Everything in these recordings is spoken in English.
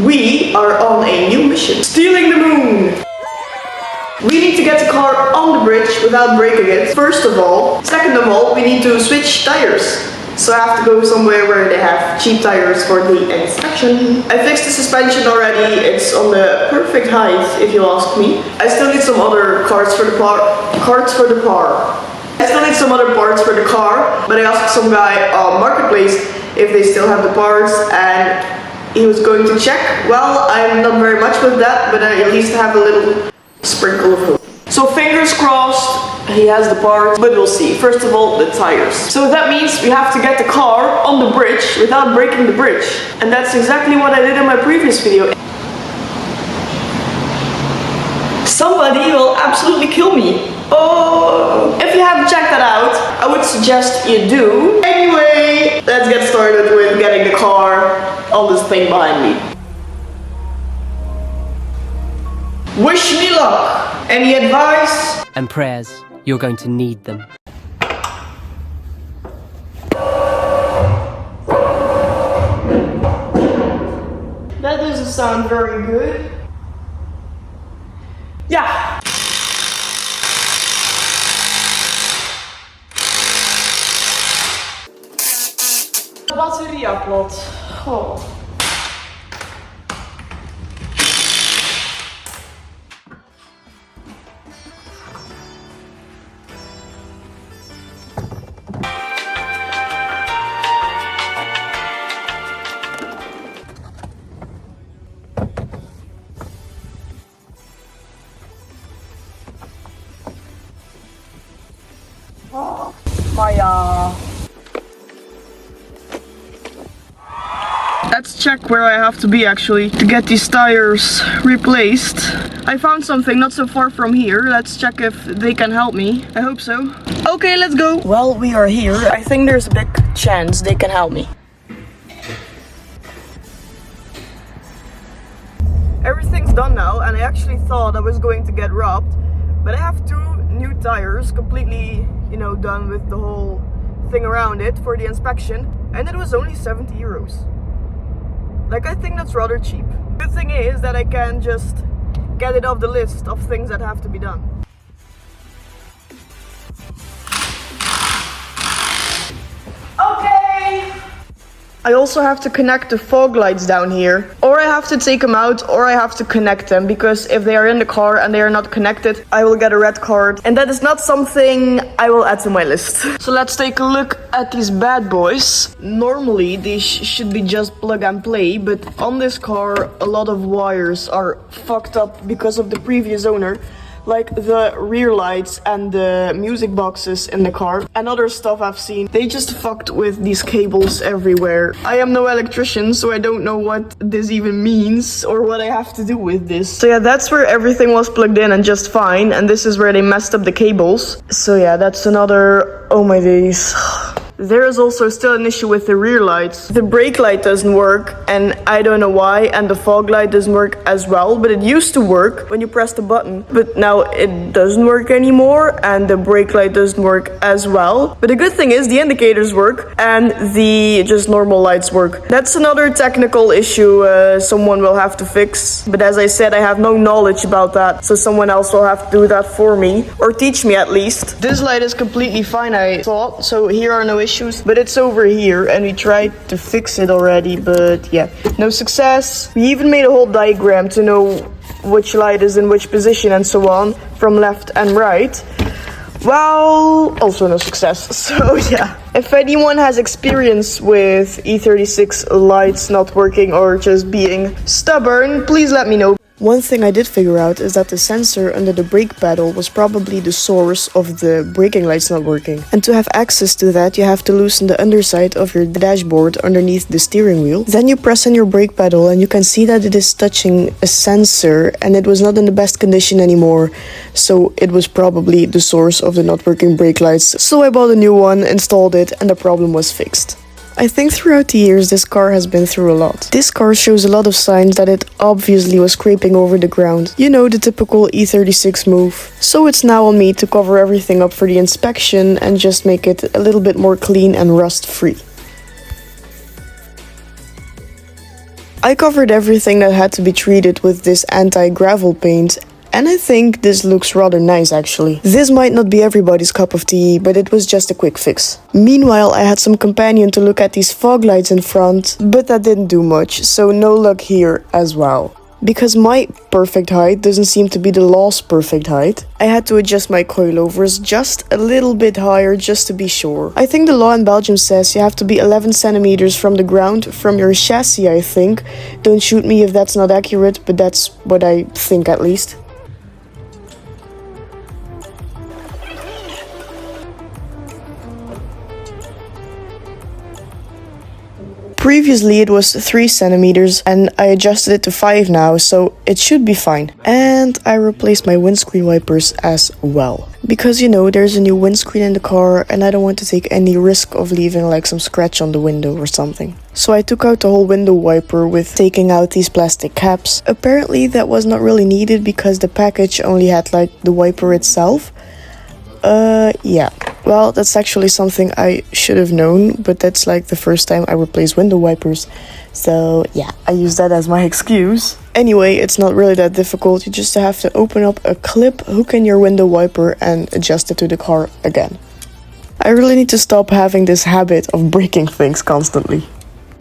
We are on a new mission. Stealing the moon! We need to get the car on the bridge without breaking it, first of all. Second of all, we need to switch tires. So I have to go somewhere where they have cheap tires for the inspection. I fixed the suspension already. It's on the perfect height, if you ask me. I still need some other parts for the car. I still need some other parts for the car, but I asked some guy on Marketplace if they still have the parts, and he was going to check. Well, I'm not very much with that, but I at least have a little sprinkle of hope. So fingers crossed, he has the parts, but we'll see. First of all, the tires. So that means we have to get the car on the bridge without breaking the bridge. And that's exactly what I did in my previous video. Somebody will absolutely kill me. Oh, if you haven't checked that out, I would suggest you do. Anyway, let's get started with getting the car on this thing behind me. Wish me luck. Any advice? And prayers. You're going to need them. That doesn't sound very good. Yeah. Batterieplot. Oh. Let's check where I have to be actually to get these tires replaced. I found something not so far from here. Let's check if they can help me. I hope so. Okay, let's go. Well, we are here. I think there's a big chance they can help me. Everything's done now, and I actually thought I was going to get robbed, but I have 2 new tires completely, done with the whole thing around it for the inspection, and it was only 70 euros. Like, I think that's rather cheap. Good thing is that I can just get it off the list of things that have to be done. Okay! I also have to connect the fog lights down here. Or I have to take them out, or I have to connect them, because if they are in the car and they are not connected, I will get a red card. And that is not something I will add to my list. So let's take a look at these bad boys. Normally these should be just plug and play, but on this car a lot of wires are fucked up because of the previous owner. Like the rear lights and the music boxes in the car and other stuff I've seen. They just fucked with these cables everywhere. I am no electrician, so I don't know what this even means or what I have to do with this. So yeah, that's where everything was plugged in and just fine, and this is where they messed up the cables. So yeah, that's another, oh my days. There is also still an issue with the rear lights. The brake light doesn't work, and I don't know why, and the fog light doesn't work as well, but it used to work when you press the button, but now it doesn't work anymore, and the brake light doesn't work as well. But the good thing is the indicators work, and the just normal lights work. That's another technical issue someone will have to fix, but as I said, I have no knowledge about that, so someone else will have to do that for me, or teach me at least. This light is completely fine, I thought, so here are no issues. But it's over here, and we tried to fix it already, but yeah, no success. We even made a whole diagram to know which light is in which position and so on, from left and right. Well, also no success, so yeah. If anyone has experience with E36 lights not working or just being stubborn, please let me know. One thing I did figure out is that the sensor under the brake pedal was probably the source of the braking lights not working. And to have access to that, you have to loosen the underside of your dashboard underneath the steering wheel. Then you press on your brake pedal and you can see that it is touching a sensor, and it was not in the best condition anymore. So it was probably the source of the not working brake lights. So I bought a new one, installed it, and the problem was fixed. I think throughout the years this car has been through a lot. This car shows a lot of signs that it obviously was scraping over the ground. You know, the typical E36 move. So it's now on me to cover everything up for the inspection and just make it a little bit more clean and rust free. I covered everything that had to be treated with this anti-gravel paint, and I think this looks rather nice actually. This might not be everybody's cup of tea, but it was just a quick fix. Meanwhile, I had some companion to look at these fog lights in front, but that didn't do much, so no luck here as well. Because my perfect height doesn't seem to be the law's perfect height, I had to adjust my coilovers just a little bit higher just to be sure. I think the law in Belgium says you have to be 11 centimeters from the ground, from your chassis I think. Don't shoot me if that's not accurate, but that's what I think at least. Previously it was 3 centimeters and I adjusted it to 5 now, so it should be fine. And I replaced my windscreen wipers as well. Because you know, there's a new windscreen in the car and I don't want to take any risk of leaving like some scratch on the window or something. So I took out the whole window wiper with taking out these plastic caps. Apparently that was not really needed because the package only had like the wiper itself. Yeah. Well, that's actually something I should have known, but that's like the first time I replaced window wipers. So yeah, I use that as my excuse. Anyway, it's not really that difficult. You just have to open up a clip, hook in your window wiper and adjust it to the car again. I really need to stop having this habit of breaking things constantly.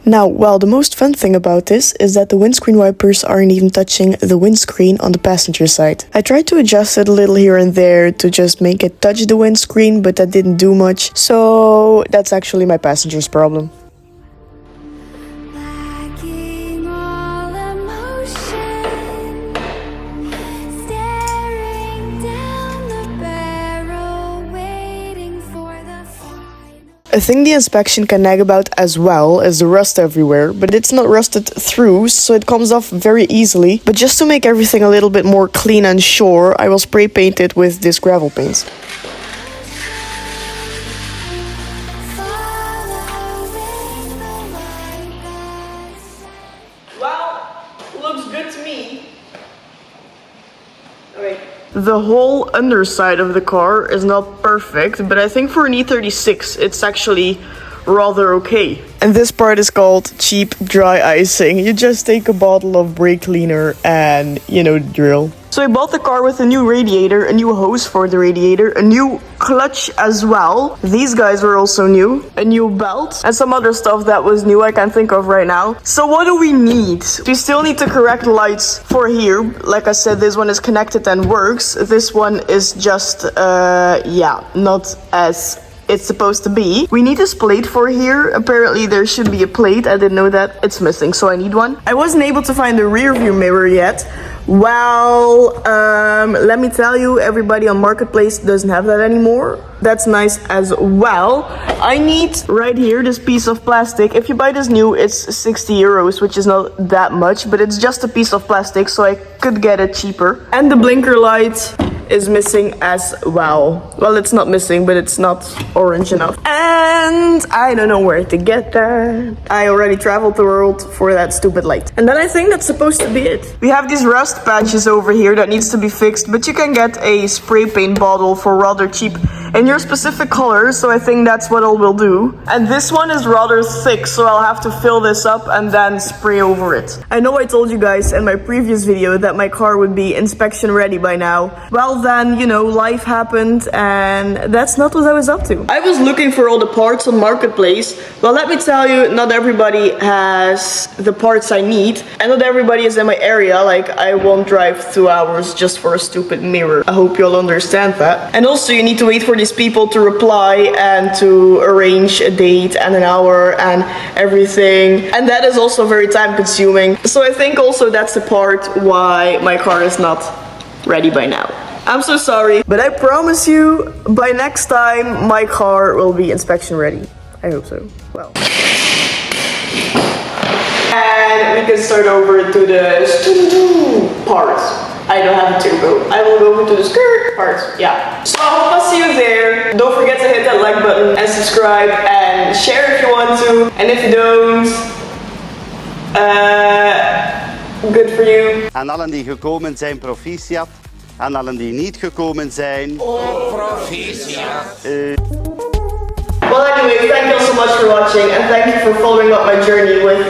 Now, well, the most fun thing about this is that the windscreen wipers aren't even touching the windscreen on the passenger side. I tried to adjust it a little here and there to just make it touch the windscreen, but that didn't do much, so that's actually my passenger's problem. A thing the inspection can nag about as well is the rust everywhere, but it's not rusted through, so it comes off very easily. But just to make everything a little bit more clean and sure, I will spray paint it with this gravel paint. Well, looks good to me. Okay. The whole underside of the car is not perfect, but I think for an E36 it's actually rather okay. And this part is called cheap dry icing. You just take a bottle of brake cleaner and you know the drill. So I bought the car with a new radiator, a new hose for the radiator, a new clutch as well. These guys were also new. A new belt and some other stuff that was new I can't think of right now. So what do we need? We still need to correct lights for here. Like I said, this one is connected and works. This one is just, yeah, not as it's supposed to be. We need this plate for here. Apparently there should be a plate. I didn't know that. It's missing, so I need one. I wasn't able to find the rear view mirror yet. Well, let me tell you, everybody on Marketplace doesn't have that anymore. That's nice as well. I need right here this piece of plastic. If you buy this new, it's 60 euros, which is not that much, but it's just a piece of plastic, so I could get it cheaper. And the blinker light is missing as well. Well, it's not missing, but it's not orange enough. And I don't know where to get that. I already traveled the world for that stupid light. And then I think that's supposed to be it. We have these rust patches over here that needs to be fixed, but you can get a spray paint bottle for rather cheap in your specific color, so I think that's what I will do. And this one is rather thick, so I'll have to fill this up and then spray over it. I know I told you guys in my previous video that my car would be inspection ready by now. Well then, you know, life happened and that's not what I was up to. I was looking for all the parts on Marketplace. Well, let me tell you, not everybody has the parts I need, and not everybody is in my area. Like, I won't drive 2 hours just for a stupid mirror. I hope you'll understand that. And also you need to wait for these people to reply and to arrange a date and an hour and everything, and that is also very time consuming. So I think also that's the part why my car is not ready by now. I'm so sorry, but I promise you by next time my car will be inspection ready. I hope so. Well, and we can start over to the parts. I don't have a turbo. I will go to the skirt part. Yeah. So I hope I'll see you there. Don't forget to hit that like button and subscribe and share if you want to. And if you don't, good for you. Aan allen die gekomen zijn, proficiat. Aan allen die niet gekomen zijn, proficiat. Well, anyway, thank you all so much for watching, and thank you for following up my journey with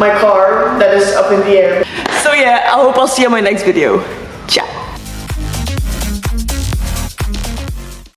my car that is up in the air. So yeah, I hope I'll see you in my next video.